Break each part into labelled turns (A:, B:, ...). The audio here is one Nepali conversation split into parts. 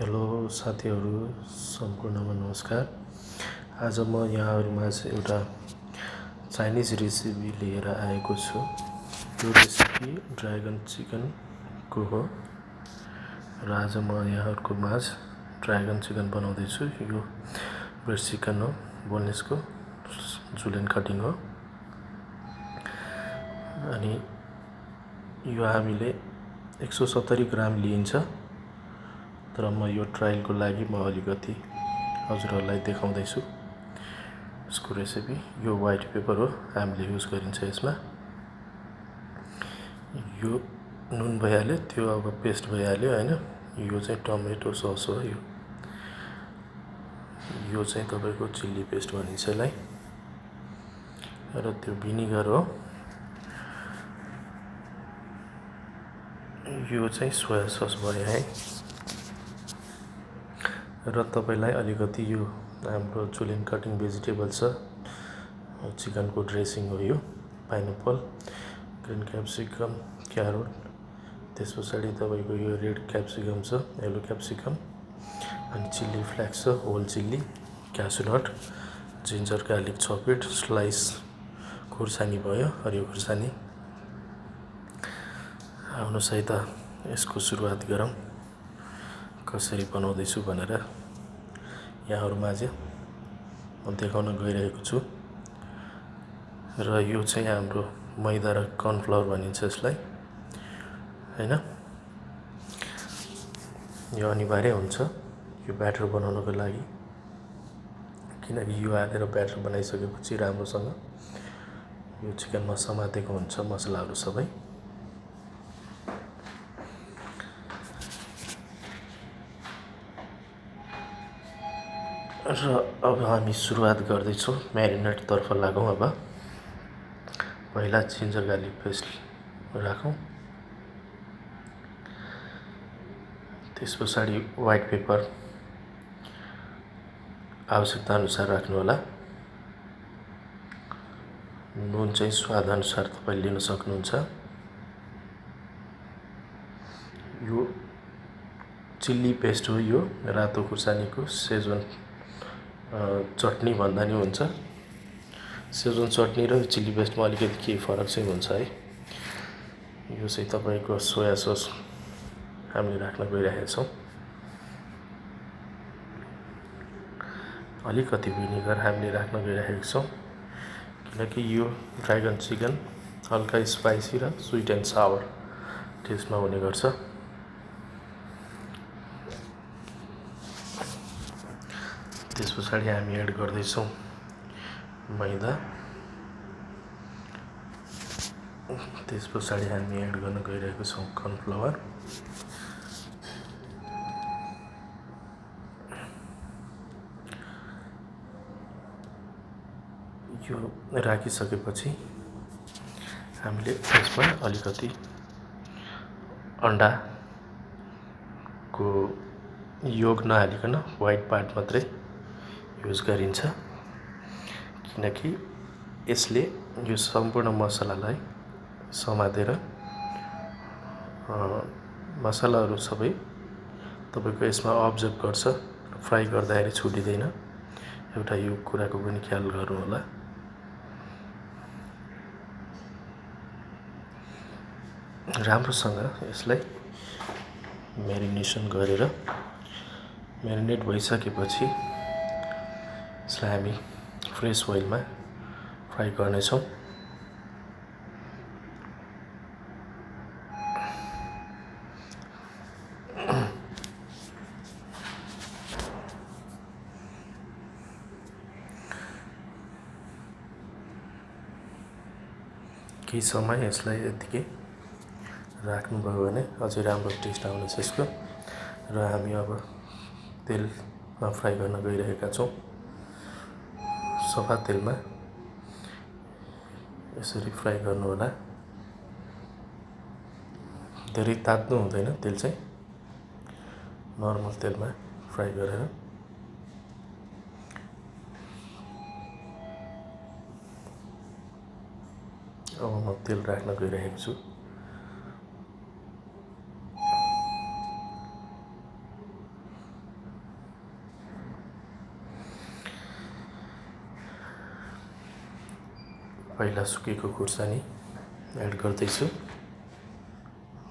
A: हेलो साथीहरू सम्पूर्णमा नमस्कार। आज म यहाँहरूमाझ एउटा चाइनिज रेसिपी लिएर आएको छु। यो रेसिपी ड्र्यागन चिकनको हो र आज म यहाँहरूको माझ ड्र्यागन चिकन बनाउँदैछु। यो ब्रेस्ट चिकन हो, बोनलेसको जुलियन कटिङ हो। अनि यो हामीले 170 ग्राम लिइन्छ, तर म यो ट्रायलको लागि म अलिकति हजुरहरूलाई देखाउँदैछु यसको रेसिपी। यो व्हाइट पेपर हो, हामीले युज गरिन्छ यसमा। यो नुन भइहाल्यो, त्यो अब पेस्ट भइहाल्यो हैन। यो चाहिँ टमेटो सस हो। यो चाहिँ तपाईको चिल्ली पेस्ट भनिन्छ यसलाई। र त्यो भिनेगर हो। यो चाहिँ सोया सस भयो है। र तपाईलाई अलिकति यो हाम्रो जुलियन कटिङ भेजिटेबल छ, चिकनको ड्रेसिङ हो। यो पाइनएप्पल, ग्रीन क्याप्सिकम, क्यारोट, त्यस पछाडि तपाईको यो रेड क्याप्सिकम छ, येलो क्याप्सिकम, अनि चिल्ली फ्लेक्स छ, होल चिल्ली, क्यासुनट, जिन्जर गार्लिक चपेट, स्लाइस खुर्सानी भयो, हरियो खुर्सानी। आउनुहोस् है त यसको सुरुवात गरौँ, कसरी बनाउँदैछु भनेर यहाँहरूमाझ म देखाउन गइरहेको छु। र यो चाहिँ हाम्रो मैदा र कर्नफ्लावर भनिन्छ यसलाई हैन। यो अनिवार्य हुन्छ यो ब्याटर बनाउनको लागि, किनकि यो हालेर ब्याटर बनाइसकेपछि राम्रोसँग यो चिकनमा समातेको हुन्छ मसलाहरू सबै। र अब हामी सुरुवात गर्दैछौँ, म्यारिनेटतर्फ लागौँ। अब पहिला जिन्जर गार्लिक पेस्ट राखौँ, त्यस पछाडि व्हाइट पेपर आवश्यकता अनुसार राख्नु होला। नुन चाहिँ स्वाद अनुसार तपाईले लिन सक्नुहुन्छ। यो चिल्ली पेस्ट हो, यो रातो खुर्सानीको सेजवान चटनी भन्दा नि हुन्छ। सेजवान चटनी र चिल्ली पेस्टमा अलिकति केही फरक चाहिँ हुन्छ है। यो चाहिँ तपाईको सोया सस हामीले राख्न गइरहेका छौँ। अलिकति भिनेगर हामीले राख्न गइरहेका छौँ, किनकि यो ड्र्यागन चिकन हल्का स्पाइसी र स्वीट एन्ड सावर टेस्टमा हुने गर्छ। त्यस पछाडि हामी एड गर्दैछौँ मैदा, त्यस पछाडि हामी एड गर्न गइरहेको छौँ कर्नफ्लावर, यो राखिसकेपछि हामीले यसमा अलिकति अन्डाको योग नहालिकन व्हाइट पार्ट मात्रै युज गरिन्छ, किनकि यसले यो सम्पूर्ण मसलालाई समातेर मसलाहरू सबै तपाईको यसमा अब्जर्भ गर्छ। फ्राई गर्दाखेरि छुटिँदैन, एउटा यो कुराको पनि ख्याल गर्नु होला। राम्रोसँग यसलाई म्यारिनेसन गरेर म्यारिनेट भइसकेपछि यसलाई हामी फ्रेस ओइलमा फ्राई गर्नेछौँ। केही समय यसलाई यतिकै राख्नुभयो भने अझै राम्रो टेस्ट आउनेछ यसको। र हामी अब तेलमा फ्राई गर्न गइरहेका छौँ। सफा तेलमा यसरी फ्राई गर्नु होला। धेरै तात्नु हुँदैन, तेल चाहिँ नर्मल तेलमा फ्राई गरेर। अब म तेल राख्न गइरहेको छु। पहिला सुकेको खुर्सानी एड गर्दैछु।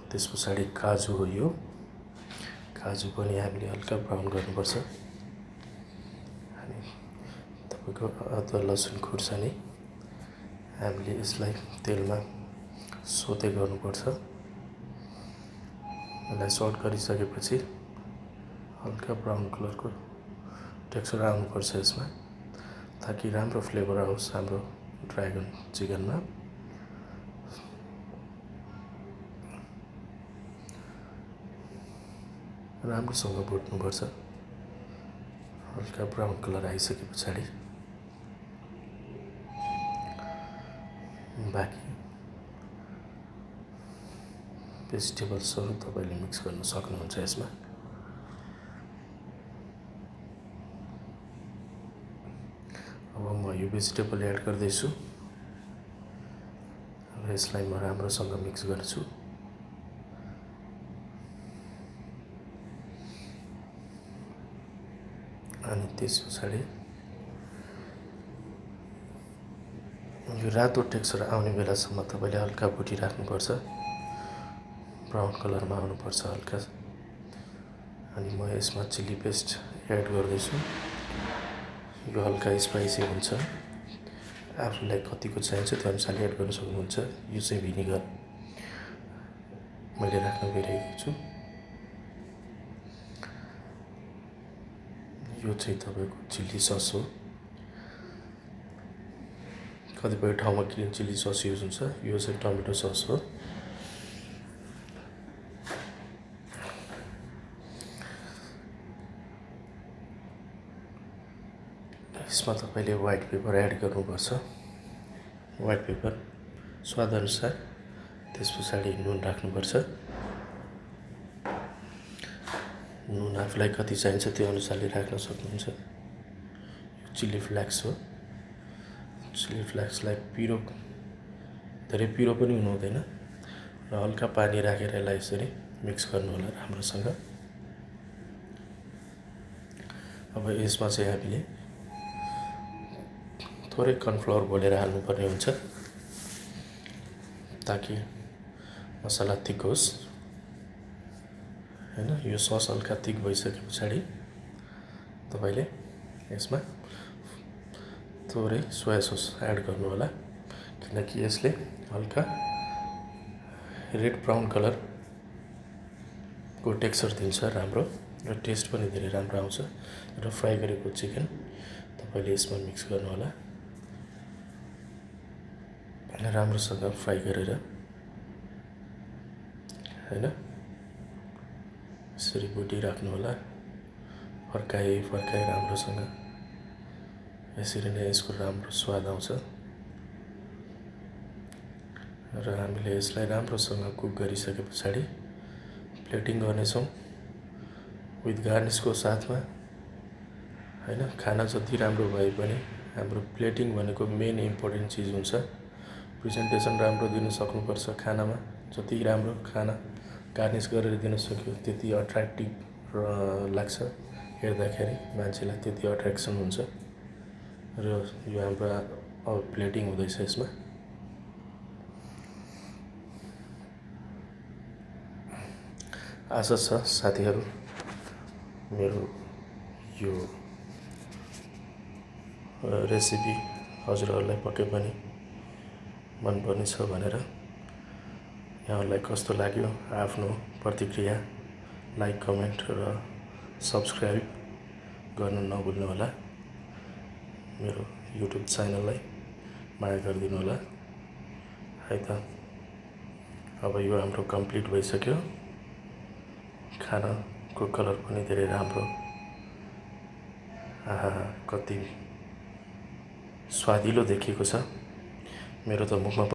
A: त्यस पछाडि काजु हो यो। काजु पनि हामीले हल्का ब्राउन गर्नुपर्छ। अनि तपाईँको अदुवा लसुन खुर्सानी हामीले यसलाई तेलमा सोते गर्नुपर्छ। यसलाई सट गरिसकेपछि हल्का ब्राउन कलरको टेक्सचर आउनुपर्छ यसमा, ताकि राम्रो फ्लेभर आओस् हाम्रो ड्रागन चिकनमा। राम्रोसँग भुट्नुपर्छ। हल्का ब्राउन कलर आइसके पछाडि बाँकी भेजिटेबल्सहरू तपाईँले मिक्स गर्न सक्नुहुन्छ यसमा। अब म यो भेजिटेबल एड गर्दैछु र यसलाई म राम्रोसँग मिक्स गर्छु। अनि त्यस पछाडि यो रातो टेक्सचर आउने बेलासम्म तपाईँले हल्का भुटिराख्नुपर्छ। ब्राउन कलरमा आउनुपर्छ हल्का। अनि म यसमा चिल्ली पेस्ट एड गर्दैछु। यो हल्का स्पाइसी हुन्छ। आफूलाई कतिको चाहिन्छ त्यो अनुसारले एड गर्न सक्नुहुन्छ। यो चाहिँ भिनेगर मैले राख्न गइरहेको छु। यो चाहिँ तपाईँको चिल्ली सस हो। कतिपय ठाउँमा ग्रिन चिल्ली सस युज हुन्छ, यो चाहिँ टमेटो सस हो। यसमा तपाईँले व्हाइट पेपर एड गर्नुपर्छ। व्हाइट पेपर स्वादअनुसार। त्यस पछाडि नुन राख्नुपर्छ। नुन आफूलाई कति चाहिन्छ त्यो अनुसारले राख्न सक्नुहुन्छ। यो चिल्ली फ्लेक्स हो। चिल्ली फ्लेक्सलाई धेरै पिरो पनि हुनु हुँदैन र हल्का पानी राखेर यसलाई यसरी मिक्स गर्नु होला राम्रोसँग। अब यसमा चाहिँ हामीले थोरै कर्नफ्लावर घोलेर हाल्नुपर्ने हुन्छ, ताकि मसला थिक होस् हैन। यो सस हल्का थिक भइसके पछाडि तपाईँले यसमा थोरै सोया सस एड गर्नु होला, किनकि यसले हल्का रेड ब्राउन कलरको टेक्सचर दिन्छ राम्रो र टेस्ट पनि धेरै राम्रो आउँछ। र फ्राई गरेको चिकन तपाईँले यसमा मिक्स गर्नु होला। राम्रोसँग फ्राई गरेर हैन यसरी भुटिराख्नु होला। फर्काइ राम्रोसँग। यसरी नै यसको राम्रो स्वाद आउँछ। र हामीले यसलाई राम्रोसँग कुक गरिसके पछाडि प्लेटिङ गर्नेछौँ विथ गार्निसको साथमा हैन। खाना जति राम्रो भए पनि हाम्रो प्लेटिङ भनेको मेन इम्पोर्टेन्ट चिज हुन्छ। प्रेजेन्टेसन राम्रो दिन सक्नुपर्छ खानामा। जति राम्रो खाना गार्निस गरेर दिन सक्यो त्यति अट्र्याक्टिभ लाग्छ हेर्दाखेरि, मान्छेलाई त्यति अट्र्याक्सन हुन्छ। र यो हाम्रो अब प्लेटिङ हुँदैछ यसमा। आशा छ साथीहरू मेरो यो रेसिपी हजुरहरूलाई पक्कै पनि मनपर्नेछ भनेर। यहाँहरूलाई कस्तो लाग्यो आफ्नो प्रतिक्रिया लाइक, कमेन्ट र सब्सक्राइब गर्न नभुल्नु होला। मेरो युट्युब च्यानललाई माया गरिदिनु होला है त। अब यो हाम्रो कम्प्लिट भइसक्यो। खानाको कलर पनि धेरै राम्रो। आहा, कति स्वादिलो देखिएको छ। मेरो त मुखमा